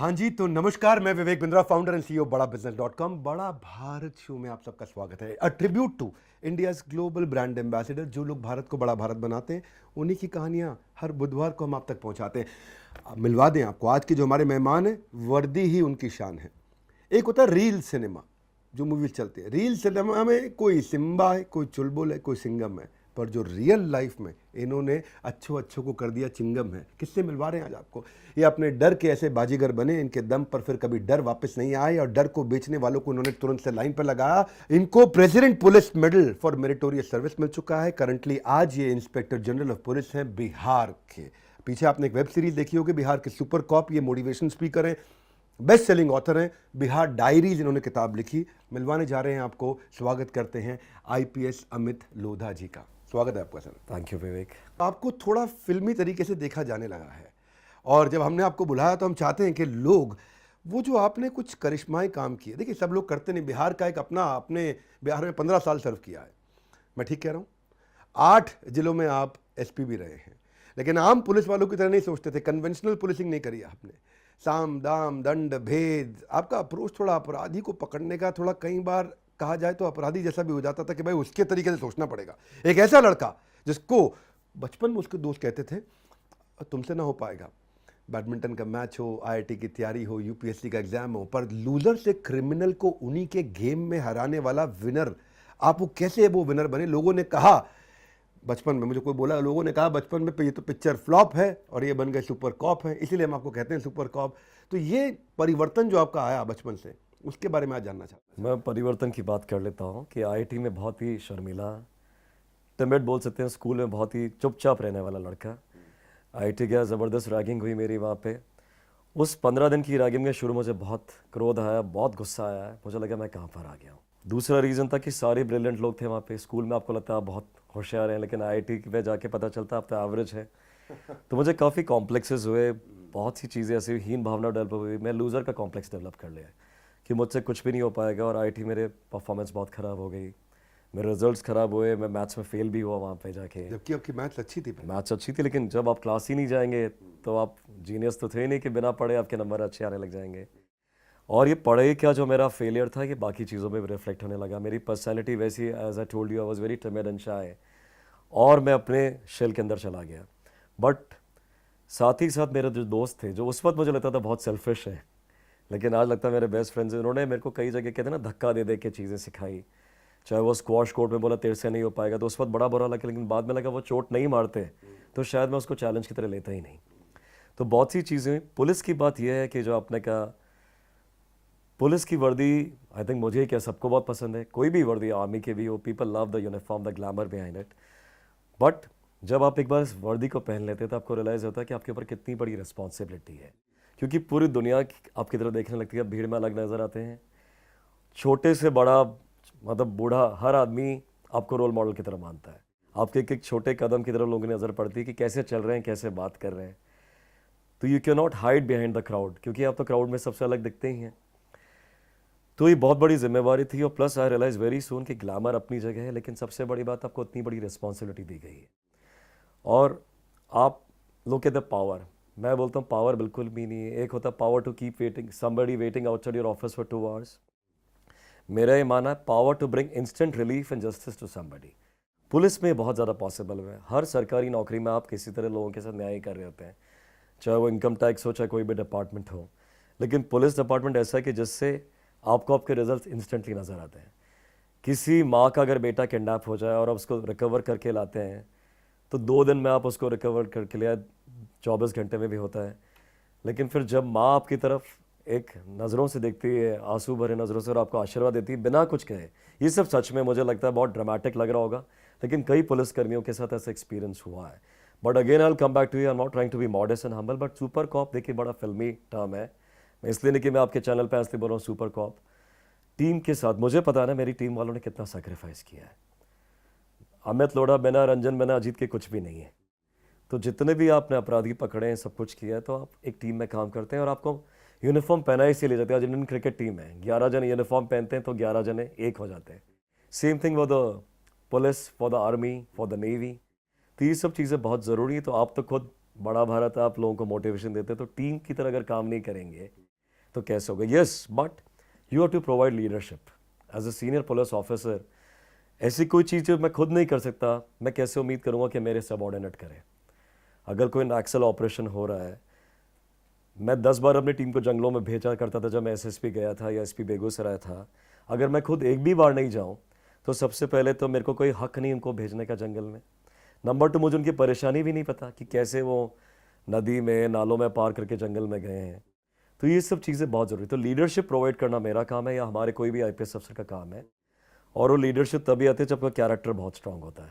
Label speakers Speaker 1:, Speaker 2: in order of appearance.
Speaker 1: हाँ जी, तो नमस्कार, मैं Vivek Bindra, founder and CEO Bada business dot com. Bada Bharat show में आप सबका स्वागत है। A tribute to India's global brand ambassador, जो लोग भारत को बड़ा भारत बनाते हैं, उन्हीं की कहानियाँ हर बुधवार को हम आप तक पहुँचाते हैं। मिलवा दें आपको, आज के जो हमारे मेहमान हैं, वर्दी ही उनकी शान है। एक होता है रील सिनेमा, जो मूवीज चलती है। रील सिनेमा में कोई सिम्बा है, कोई चुलबुल है, कोई सिंगम है, पर जो रियल लाइफ में इन्होंने अच्छों अच्छों को कर दिया चिंगम है। किससे मिलवा रहे हैं आज आपको? ये अपने डर के ऐसे बाजीगर बने, इनके दम पर फिर कभी डर वापस नहीं आए, और डर को बेचने वालों को इन्होंने तुरंत से लाइन पर लगाया। इनको president police medal for meritorious service मिल चुका है। करंटली आज ये इंस्पेक्टर जनरल ऑफ पुलिस हैं बिहार के। पीछे आपने एक वेब सीरीज देखी होगी, बिहार के सुपर कॉप। ये मोटिवेशन स्पीकर हैं, बेस्ट सेलिंग ऑथर हैं, बिहार डायरीज इन्होंने किताब लिखी। मिलवाने जा रहे हैं आपको। स्वागत करते हैं आईपीएस अमित लोधा जी का। स्वागत है आपका सर।
Speaker 2: थैंक यू विवेक।
Speaker 1: आपको थोड़ा फिल्मी तरीके से देखा जाने लगा है, और जब हमने आपको बुलाया तो हम चाहते हैं कि लोग वो जो आपने कुछ करिश्माई काम किए, देखिए सब लोग करते नहीं। बिहार का एक अपने बिहार में 15 साल सर्व किया है, मैं ठीक कह रहा हूँ? 8 जिलों में आप एसपी भी रहे हैं, लेकिन आम पुलिस वालों की तरह नहीं सोचते थे। कन्वेंशनल पुलिसिंग नहीं करी आपने। साम दाम दंड भेद, आपका अप्रोच थोड़ा अपराधी को पकड़ने का, थोड़ा कई बार कहा जाए तो अपराधी जैसा भी हो जाता था कि भाई उसके तरीके से सोचना पड़ेगा। एक ऐसा लड़का जिसको बचपन में उसके दोस्त कहते थे तुमसे ना हो पाएगा, बैडमिंटन का मैच हो, आईआईटी की तैयारी हो, यूपीएससी का एग्जाम हो, पर लूजर से क्रिमिनल को उन्हीं के गेम में हराने वाला विनर। आप वो कैसे वो विनर बने? लोगों ने कहा बचपन में, मुझे कोई बोला, लोगों ने कहा बचपन में ये तो पिक्चर फ्लॉप है और ये बन गए सुपर कॉप है, इसीलिए हम आपको कहते हैं सुपर कॉप। तो ये परिवर्तन जो आपका आया बचपन से, उसके बारे में आज जानना चाहता हूँ।
Speaker 2: मैं परिवर्तन की बात कर लेता हूँ कि आईआईटी में बहुत ही शर्मीला, टिमिड बोल सकते हैं, स्कूल में बहुत ही चुपचाप रहने वाला लड़का। आईआईटी गया, ज़बरदस्त रैगिंग हुई मेरी वहाँ पे। उस 15 दिन की रैगिंग में शुरू मुझे बहुत क्रोध आया, बहुत गुस्सा आया है। मुझे लगा मैं कहाँ पर आ गया हूँ। दूसरा रीज़न था कि सारे ब्रिलियंट लोग थे वहाँ पे। स्कूल में आपको लगता है आप बहुत होशियार हैं, लेकिन आईआईटी में जाके पता चलता है आप तो एवरेज है। तो मुझे काफ़ी कॉम्प्लेक्सेस हुए, बहुत सी चीज़ें ऐसी हीन भावना डेवलप हुई। मैं लूज़र का कॉम्प्लेक्स डेवलप कर लिया कि मुझसे कुछ भी नहीं हो पाएगा, और आईआईटी मेरे परफॉर्मेंस बहुत ख़राब हो गई, मेरे रिजल्ट्स ख़राब हुए, मैं मैथ्स में फेल भी हुआ वहाँ पे जाके।
Speaker 1: जबकि आपकी मैथ्स अच्छी थी।
Speaker 2: मैथ्स अच्छी थी, लेकिन जब आप क्लास ही नहीं जाएंगे तो आप जीनियस तो थे नहीं कि बिना पढ़े आपके नंबर अच्छे आने लग जाएंगे। और ये पढ़ाई क्या, जो मेरा फेलियर था, कि बाकी चीज़ों में भी रिफ्लेक्ट होने लगा। मेरी पर्सनैलिटी वैसी, as I told you, I was very timid and shy, और मैं अपने शेल के अंदर चला गया। बट साथ ही साथ मेरे जो दोस्त थे, जो उस वक्त मुझे लगता था बहुत सेल्फिश है, लेकिन आज लगता है मेरे बेस्ट फ्रेंड्स, उन्होंने मेरे को कई जगह कहते हैं ना धक्का दे दे के चीज़ें सिखाई। चाहे वो स्क्वाश कोर्ट में बोला तेरे से नहीं हो पाएगा, तो उस वक्त बड़ा बुरा लगा, लेकिन बाद में लगा वो चोट नहीं मारते तो शायद मैं उसको चैलेंज की तरह लेता ही नहीं। तो बहुत सी चीज़ें। पुलिस की बात यह है कि जो आपने कहा, पुलिस की वर्दी, आई थिंक मुझे क्या सबको बहुत पसंद है। कोई भी वर्दी, आर्मी के भी हो, people love the uniform, the glamour behind it. But जब आप एक बार इस वर्दी को पहन लेते हैं तो आपको रियलाइज़ होता है कि आपके ऊपर कितनी बड़ी रिस्पॉन्सिबिलिटी है, क्योंकि पूरी दुनिया आपकी तरफ देखने लगती है। भीड़ में अलग नज़र आते हैं, छोटे से बड़ा, मतलब बूढ़ा, हर आदमी आपको रोल मॉडल की तरह मानता है। आपके एक एक छोटे कदम की तरफ लोगों की नज़र पड़ती है कि कैसे चल रहे हैं, कैसे बात कर रहे हैं। तो you can not hide behind the crowd, क्योंकि आप तो क्राउड में सबसे अलग दिखते ही हैं। तो ये बहुत बड़ी जिम्मेवारी थी, और प्लस आई रियलाइज वेरी सून कि ग्लैमर अपनी जगह है, लेकिन सबसे बड़ी बात, आपको इतनी बड़ी रिस्पॉन्सिबिलिटी दी गई है। और आप लोग कहते हैं पावर, मैं बोलता हूँ पावर बिल्कुल भी नहीं है। एक होता है power to keep waiting somebody waiting outside your office for 2 hours. मेरा ये मानना है power to bring instant relief and justice to somebody. Police में बहुत ज़्यादा पॉसिबल है। हर सरकारी नौकरी में आप किसी तरह लोगों के साथ न्याय कर रहे होते हैं, चाहे वो इनकम टैक्स हो, चाहे कोई भी डिपार्टमेंट हो। लेकिन पुलिस डिपार्टमेंट ऐसा है कि जिससे आपको आपके रिजल्ट इंस्टेंटली नज़र आते हैं। किसी माँ का अगर बेटा किडनैप हो जाए और आप उसको रिकवर करके लाते हैं, तो 2 दिन में आप उसको रिकवर करके लिया, 24 घंटे में भी होता है। लेकिन फिर जब माँ आपकी तरफ एक नज़रों से देखती है, आंसू भरे नज़रों से, और आपको आशीर्वाद देती है बिना कुछ कहे, ये सब सच में मुझे लगता है बहुत ड्रामेटिक लग रहा होगा, लेकिन कई पुलिसकर्मियों के साथ ऐसा एक्सपीरियंस हुआ है। But again I will come back to you, I am not trying to be modest and humble, but super cop देखिए बड़ा फिल्मी टर्म है। मैं इसलिए नहीं कि मैं आपके चैनल पर इसलिए बोल रहा हूँ सुपर कॉप। टीम के साथ मुझे पता है ना, मेरी टीम वालों ने कितना सेक्रीफाइस किया है। अमित लोढ़ा बिना रंजन बिना अजीत के कुछ भी नहीं है। तो जितने भी आपने अपराधी पकड़े हैं, सब कुछ किया है, तो आप एक टीम में काम करते हैं, और आपको यूनिफॉर्म पहना ही ले जाते हैं। आज इंडियन क्रिकेट टीम है, 11 जने यूनिफॉर्म पहनते हैं तो 11 जने एक हो जाते हैं। Same thing for the police, for the army, for the navy. तो ये सब चीज़ें बहुत ज़रूरी है। तो आप तो खुद बड़ा भारत, आप लोगों को मोटिवेशन देते हैं, तो टीम की तरह अगर काम नहीं करेंगे तो कैसे होगा? Yes, but you have to provide leadership as a senior police officer. ऐसी कोई चीज़ जो मैं खुद नहीं कर सकता, मैं कैसे उम्मीद करूँगा कि मेरे सबऑर्डिनेट करें? अगर कोई नक्सल ऑपरेशन हो रहा है, मैं 10 बार अपनी टीम को जंगलों में भेजा करता था जब मैं एसएसपी गया था या एसपी बेगूसराय था। अगर मैं खुद एक भी बार नहीं जाऊं तो सबसे पहले तो मेरे को कोई हक नहीं उनको भेजने का जंगल में। नंबर 2, मुझे उनकी परेशानी भी नहीं पता कि कैसे वो नदी में, नालों में पार करके जंगल में गए हैं। तो ये सब चीज़ें बहुत ज़रूरी। तो लीडरशिप प्रोवाइड करना मेरा काम है या हमारे कोई भी आईपीएस अफसर का काम है। और वो लीडरशिप तभी आती है जब आपका कैरेक्टर बहुत स्ट्रांग होता है।